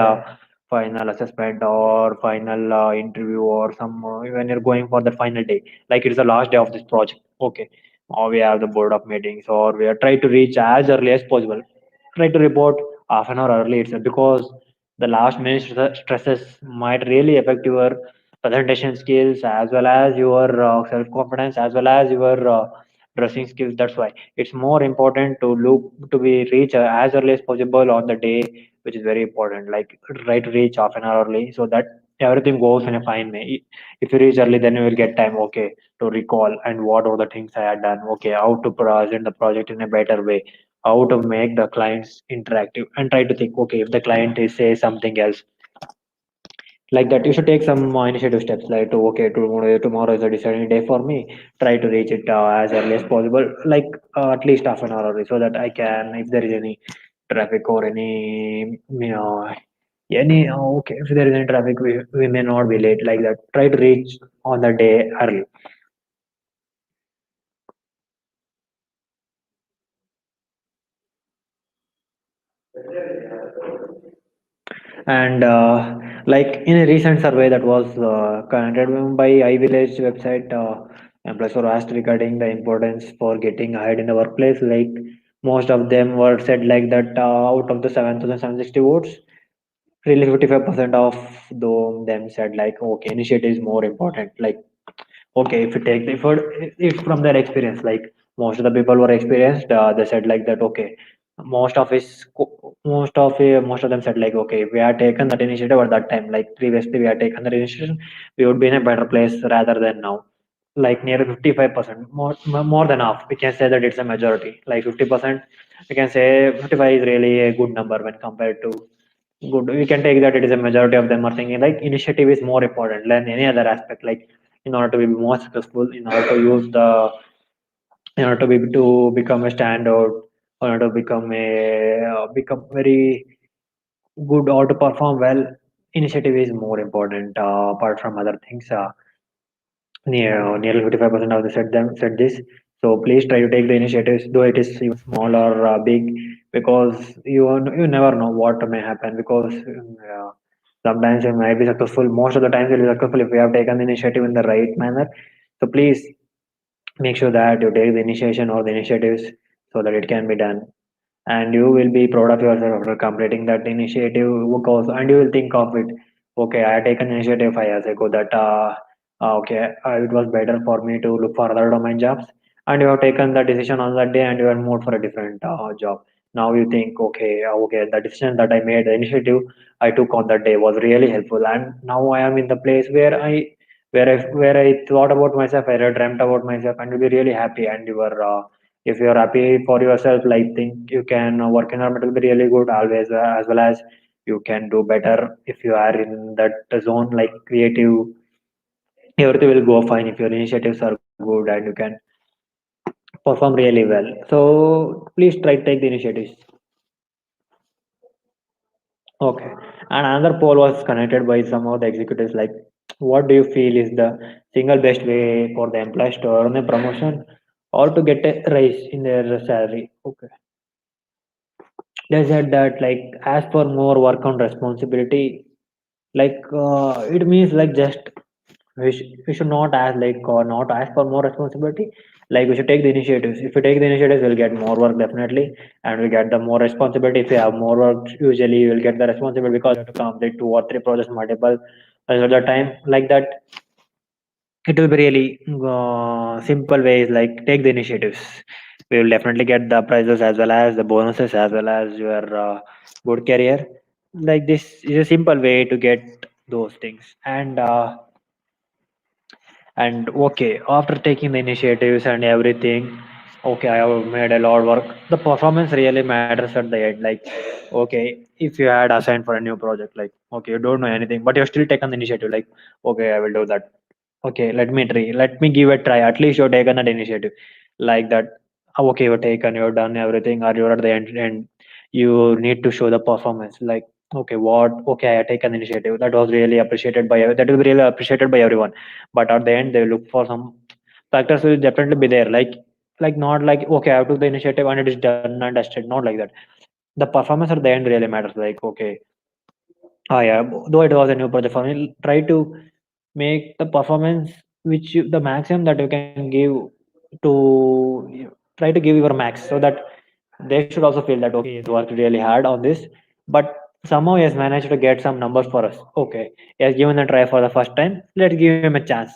assessment or final interview or some when you're going for the final day, like it's the last day of this project. Okay, or we have the board of meetings, or we are try to reach as early as possible. Try to report half an hour early itself, because the last minute stresses might really affect your presentation skills as well as your self confidence as well as your dressing skills. That's why it's more important to look to be reach as early as possible on the day, which is very important. Like try to reach half an hour early so that everything goes in a fine way. If you reach early, then you will get time, okay, to recall and what are the things I had done, okay, how to present the project in a better way, how to make the clients interactive, and try to think, okay, if the client is say something else like that, you should take some initiative steps like to, okay, tomorrow is a deciding day for me. Try to reach it as early as possible, like at least half an hour early, so that I can, if there is any traffic or any okay, if there is any traffic, we may not be late. Like that, try to reach on the day early. And like in a recent survey that was conducted by iVillage website, employees were asked regarding the importance for getting ahead in the workplace. Like most of them were said like that, out of the 7,760 votes, really 55% of them said like, okay, initiative is more important. Like okay, if you take if from their experience, like most of the people were experienced, they said like that, okay, most of them said like, okay, if we had taken that initiative at that time, like previously we had taken that initiative, we would be in a better place rather than now. Like near 55%, more than half, we can say that it's a majority. Like 50%, we can say 55 is really a good number when compared to good. We can take that it is a majority of them are thinking like initiative is more important than any other aspect. Like in order to be more successful, in order to use the, in order to be to become a standout, in order to become a become very good or to perform well, initiative is more important apart from other things. Nearly 55% of the said this. So please try to take the initiatives, though it is even small or big, because you never know what may happen. Because sometimes it might be successful. Most of the times it will be successful if we have taken the initiative in the right manner. So please make sure that you take the initiation or the initiatives so that it can be done, and you will be proud of yourself after completing that initiative work also, and you will think of it, okay, I had taken initiative 5 years ago that okay, it was better for me to look for other domain jobs, and you have taken the decision on that day and you are moved for a different job. Now you think, okay, okay, the decision that I made, the initiative I took on that day was really helpful, and now I am in the place where I thought about myself, I dreamt about myself, and you'll be really happy. And you are if you're happy for yourself, like think you can work environment will be really good always, as well as you can do better if you are in that zone, like creative, everything will go fine if your initiatives are good and you can perform really well. So please try to take the initiatives. Okay. And another poll was connected by some of the executives like, what do you feel is the single best way for the employees to earn a promotion or to get a raise in their salary? Okay. They said that like ask for more work on responsibility. Like it means like just we should not ask like or not ask for more responsibility. Like we should take the initiatives. If we take the initiatives, we'll get more work definitely, and we get the more responsibility. If you have more work, usually you will get the responsibility because you have to complete two or three projects multiple at the time. Like that, it will be really simple ways. Like take the initiatives. We will definitely get the prizes as well as the bonuses as well as your good career. Like this is a simple way to get those things and okay, after taking the initiatives and everything, okay, I have made a lot of work. The performance really matters at the end. Like, okay, if you had assigned for a new project, like, okay, you don't know anything, but you've still taken the initiative. Like, okay, I will do that. Okay, let me try. Let me give a try. At least you've taken that initiative. Like that. Okay, you've taken, you've done everything, or you're at the end, and you need to show the performance. Like, okay, what? Okay, I have taken initiative. That was really appreciated by that will be really appreciated by everyone, but at the end they look for some factors will definitely be there like not like okay I took the initiative and it is done and dusted, not like that. The performance at the end really matters. Like okay, yeah, though it was a new project for me, try to make the performance the maximum that you can give try to give your max so that they should also feel that okay, he's worked really hard on this, but somehow he has managed to get some numbers for us. Okay, he has given a try for the first time, let's give him a chance.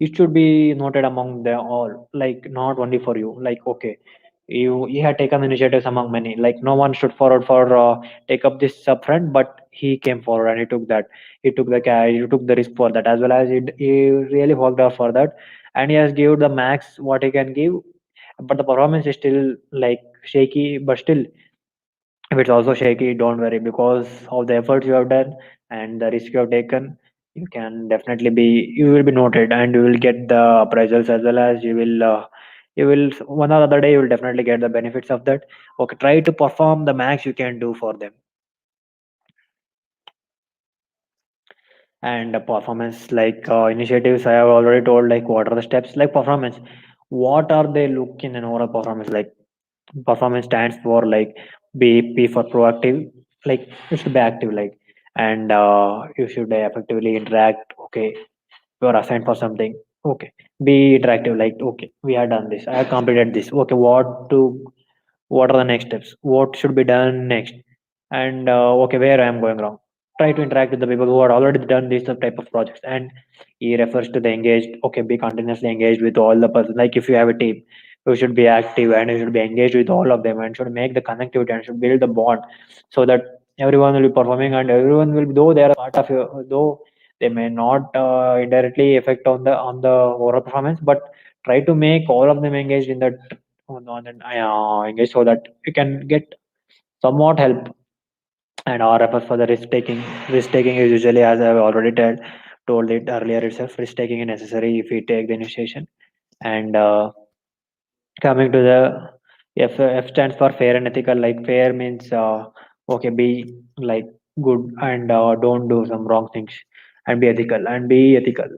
It should be noted among them all, like not only for you. Like okay, you he had taken initiatives among many, like no one stood forward for take up this upfront, but he came forward and he took the risk for that as well as he really worked out for that, and he has given the max what he can give, but the performance is still like shaky. But still, if it's also shaky, don't worry, because of the efforts you have done and the risk you have taken, you will be noted and you will get the appraisals as well as you will one or other day you will definitely get the benefits of that. Okay, try to perform the max you can do for them. And performance like initiatives, I have already told like what are the steps. Like performance, what are they looking in overall performance? Like performance stands for like B for proactive, like you should be active, like, and you should effectively interact. Okay, you are assigned for something. Okay, be interactive, like okay, we have done this, I have completed this. Okay, what are the next steps, what should be done next, and okay, where I am going wrong. Try to interact with the people who are already done this type of projects. And he refers to the engaged. Okay, be continuously engaged with all the person. Like if you have a team, you should be active and you should be engaged with all of them and should make the connectivity and should build the bond so that everyone will be performing and everyone will, though they are part of you, though they may not indirectly affect on the overall performance, but try to make all of them engaged in that on engaged so that you can get somewhat help. And our efforts for the risk taking is usually, as I've already told it earlier itself, risk taking is necessary if we take the initiation. And coming to the F stands for fair and ethical. Like fair means okay, be like good and don't do some wrong things, and be ethical.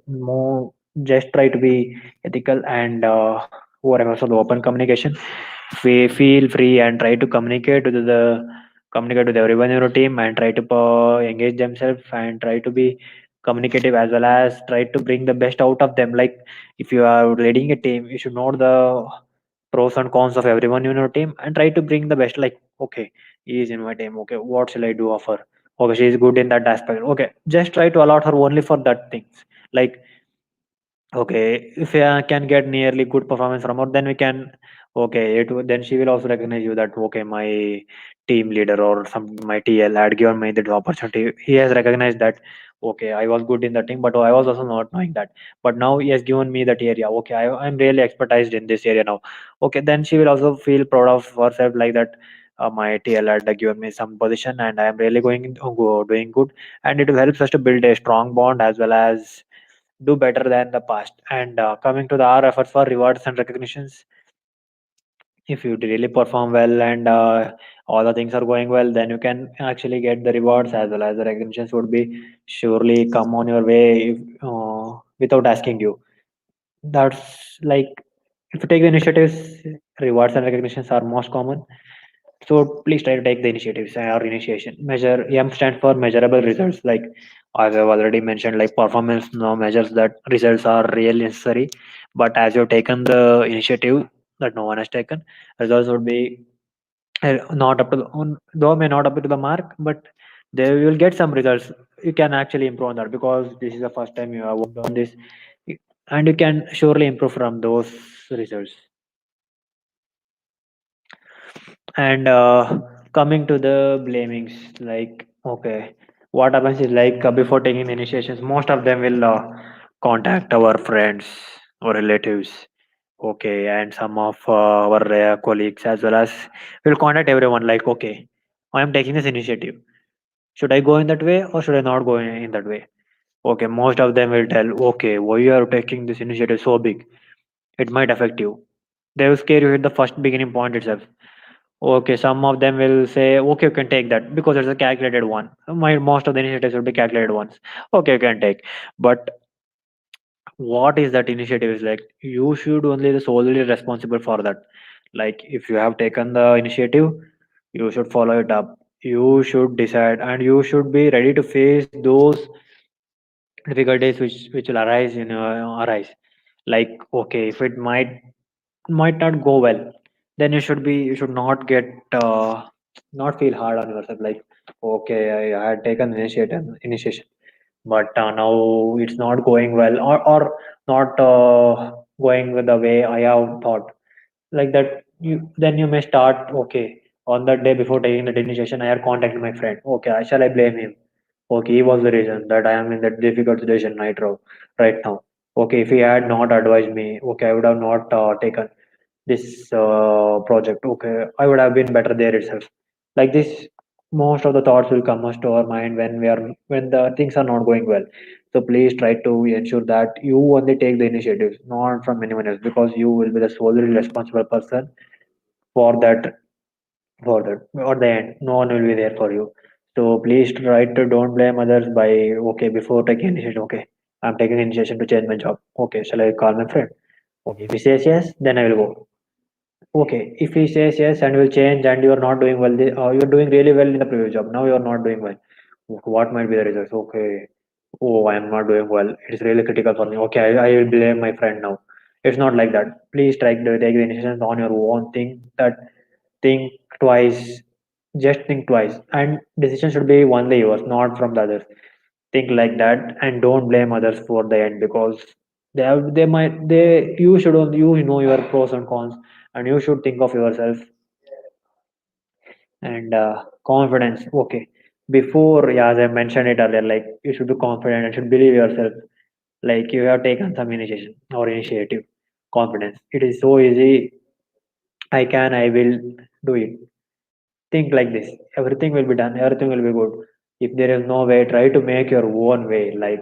More just try to be ethical and whatever. So the open communication. Feel free and try to communicate with everyone in your team and try to engage themselves and try to be communicative as well as try to bring the best out of them. Like if you are leading a team, you should know the pros and cons of everyone in your team and try to bring the best. Like okay, he is in my team, okay, what shall I do of her? Okay, she is good in that aspect. Okay, just try to allot her only for that things. Like okay, if I can get nearly good performance from her, then we can. Okay, then she will also recognize you that okay, my team leader or some my TL had given me the opportunity. He has recognized that okay, I was good in the team, but I was also not knowing that. But now he has given me that area. Okay, I'm really expertised in this area now. Okay, then she will also feel proud of herself like that. My TL had given me some position, and I am really doing good, and it will help us to build a strong bond as well as do better than the past. And coming to the our efforts for rewards and recognitions, If you really perform well and all the things are going well, then you can actually get the rewards as well as the recognitions would be surely come on your way without asking you. That's like, if you take the initiatives, rewards and recognitions are most common. So please try to take the initiatives or initiation. Measure M stands for measurable results. Like as I've already mentioned, like performance no measures that results are really necessary. But as you've taken the initiative that no one has taken, results would be not up to though may not up to the mark, but they will get some results. You can actually improve on that because this is the first time you have worked on this, and you can surely improve from those results. And coming to the blamings, like, okay, what happens is like before taking the initiations, most of them will contact our friends or relatives, okay, and some of our colleagues as well as will contact everyone. Like, okay, I am taking this initiative. Should I go in that way or should I not go in that way? Okay, most of them will tell, okay, why you are taking this initiative so big? It might affect you. They will scare you at the first beginning point itself. Okay, some of them will say, okay, you can take that because it's a calculated one. Most of the initiatives will be calculated ones. Okay, you can take. But what is that initiative is like? You should only the solely responsible for that. Like if you have taken the initiative, you should follow it up. You should decide and you should be ready to face those difficulties which will arise. Like okay, if it might not go well, then you should not get not feel hard on yourself. Like okay, I had taken initiation, but now it's not going well, or not going with the way I have thought. Like that, you may start, okay, on that day before taking the initiation, I had contacted my friend. Okay, shall I blame him? Okay, he was the reason that I am in that difficult situation right now. Okay, if he had not advised me, okay, I would have not taken this project. Okay, I would have been better there itself. Like this, most of the thoughts will come us to our mind when the things are not going well. So please try to ensure that you only take the initiative, not from anyone else, because you will be the solely responsible person for that or the end. No one will be there for you. So please try to don't blame others by okay before taking initiative. Okay, I'm taking initiative to change my job. Okay, shall I call my friend? Okay, if he says yes, then I will go. Okay, if he says yes and will change and you are not doing well, you're doing really well in the previous job. Now you are not doing well. What might be the results? Okay, oh, I am not doing well. It's really critical for me. Okay, I will blame my friend now. It's not like that. Please try to take the initiative on your own. Think twice. Just think twice. And decision should be only yours, not from the others. Think like that and don't blame others for the end because you should only you know your pros and cons and you should think of yourself. And confidence, okay, before, yeah, as I mentioned it earlier, like you should be confident and should believe yourself. Like you have taken some initiation or initiative. Confidence, it is so easy. I will do it. Think like this, everything will be done, everything will be good. If there is no way, try to make your own way. Like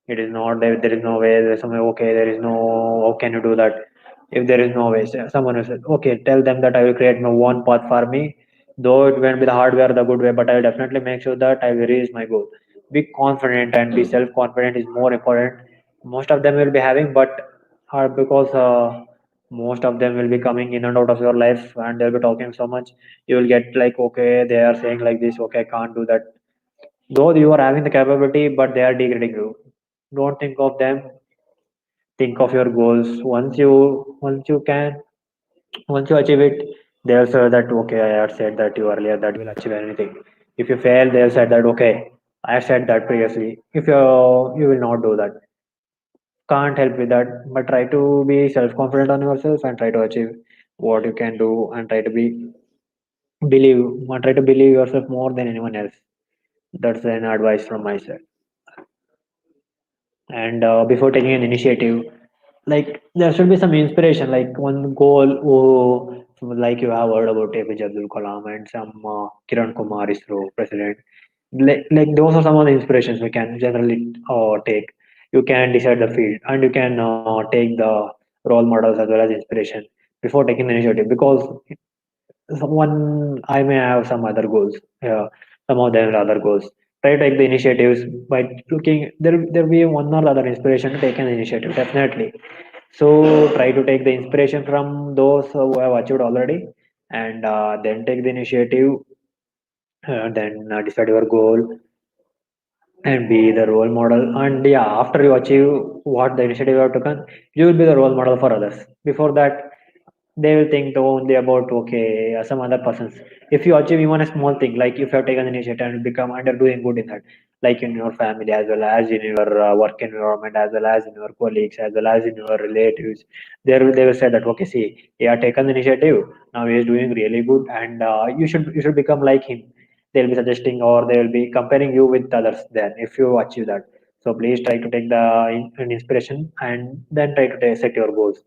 it is not there. There is no way. There's some way. Okay, there is no. How can you do that? If there is no way, someone will say, okay, tell them that I will create my one path for me. Though it won't be the hard way or the good way, but I will definitely make sure that I will reach my goal. Be confident and be self-confident is more important. Most of them will be having, but because most of them will be coming in and out of your life, and they'll be talking so much. You will get like, okay, they are saying like this. Okay, I can't do that. Though you are having the capability, but they are degrading you. Don't think of them. Think of your goals. Once you achieve it, they'll say that okay, I had said that you earlier that you will achieve anything. If you fail, they'll say that okay, I said that previously. If you will not do that, can't help with that. But try to be self confident on yourself and try to achieve what you can do and believe try to believe yourself more than anyone else. That's an advice from my side. And before taking an initiative, like there should be some inspiration, like one goal. Oh, like you have heard about APJ Abdul Kalam and some Kiran Kumar, ISRO president. Like those are some of the inspirations we can generally take. You can decide the field and you can take the role models as well as inspiration. before taking the initiative, because someone I may have some other goals. Some of them are other goals. Try to take the initiatives by looking. There will be one or other inspiration to take an initiative, definitely. So try to take the inspiration from those who have achieved already, and then take the initiative. Then decide your goal and be the role model. And yeah, after you achieve what the initiative you have taken, you will be the role model for others. Before that, they will think only about okay some other persons. If you achieve even a small thing, like if you have taken initiative and become under doing good in that, like in your family as well as in your work environment, as well as in your colleagues, as well as in your relatives, they will say that okay, see, he have taken the initiative, now he is doing really good, and you should become like him. They'll be suggesting or they will be comparing you with others then if you achieve that. So please try to take the an inspiration and then try to set your goals.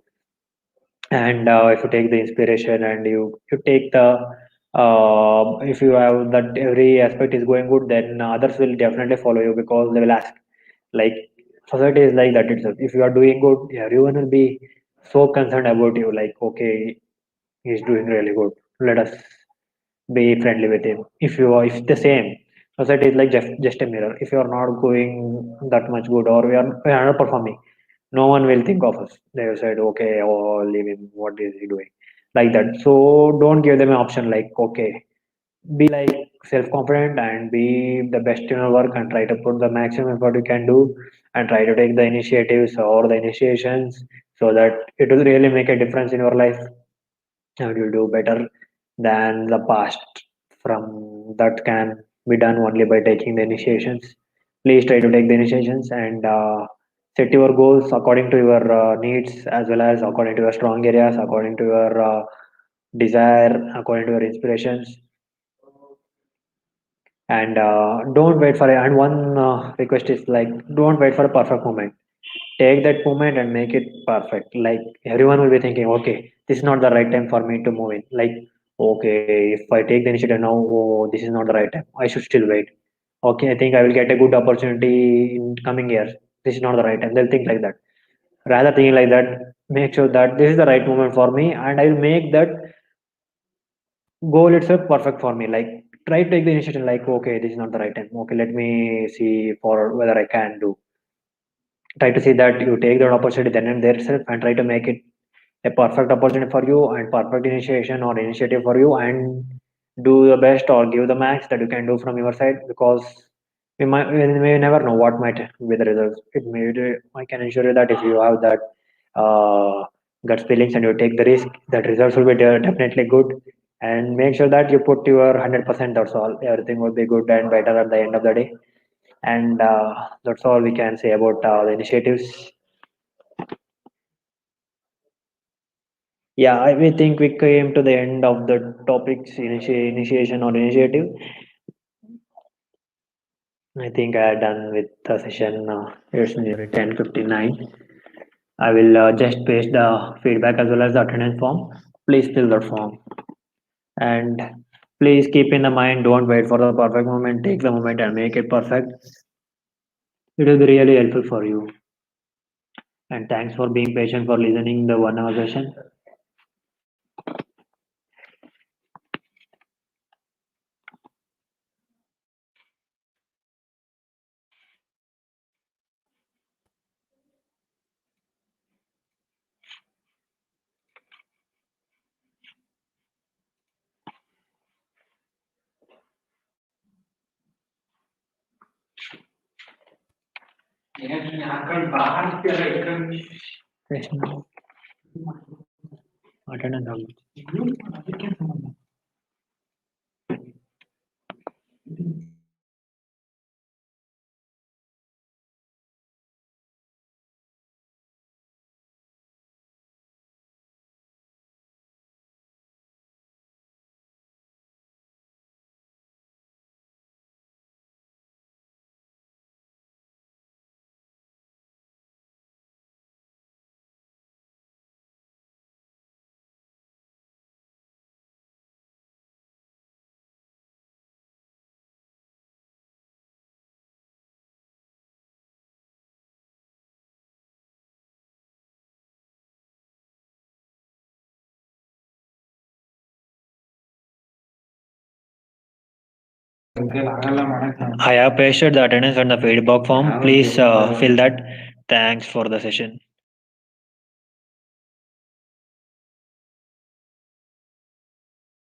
And if you take the inspiration and you take the if you have that every aspect is going good, then others will definitely follow you because they will ask, like, society is like that itself. If you are doing good, everyone will be so concerned about you, like okay, he's doing really good, let us be friendly with him. If you are, if the same, society is like just a mirror. If you are not going that much good or we are not performing, no one will think of us. They will say okay, oh, leave him, what is he doing, like that. So don't give them an option, like okay, be like self-confident and be the best in your work and try to put the maximum effort you can do, and try to take the initiatives or the initiations so that it will really make a difference in your life, and you'll do better than the past. From that can be done only by taking the initiations. Please try to take the initiations and set your goals according to your needs, as well as according to your strong areas, according to your desire, according to your inspirations. And don't wait for it. And one request is like, don't wait for a perfect moment. Take that moment and make it perfect. Like everyone will be thinking, okay, this is not the right time for me to move in. Like, okay, if I take the initiative now, oh, this is not the right time, I should still wait. Okay, I think I will get a good opportunity in coming years, this is not the right time. They'll think like that. Rather thinking like that, make sure that this is the right moment for me, and I will make that goal itself perfect for me. Like, try to take the initiative, like okay, this is not the right time, okay, let me see for whether I can do. Try to see that you take that opportunity then and there itself, and try to make it a perfect opportunity for you and perfect initiation or initiative for you, and do the best or give the max that you can do from your side, because we may never know what might be the results. I can assure you that if you have that uh, gut feelings and you take the risk, that results will be definitely good. And make sure that you put your 100%, that's all. Everything will be good and better at the end of the day. And that's all we can say about the initiatives. Yeah, we think we came to the end of the topics initiation or initiative. I think I am done with the session. It's nearly 10:59. I will just paste the feedback as well as the attendance form. Please fill the form, and please keep in the mind. Don't wait for the perfect moment. Take the moment and make it perfect. It will be really helpful for you. And thanks for being patient for listening the 1 hour session. Attendance. I have pasted the attendance and the feedback form. Please fill that. Thanks for the session.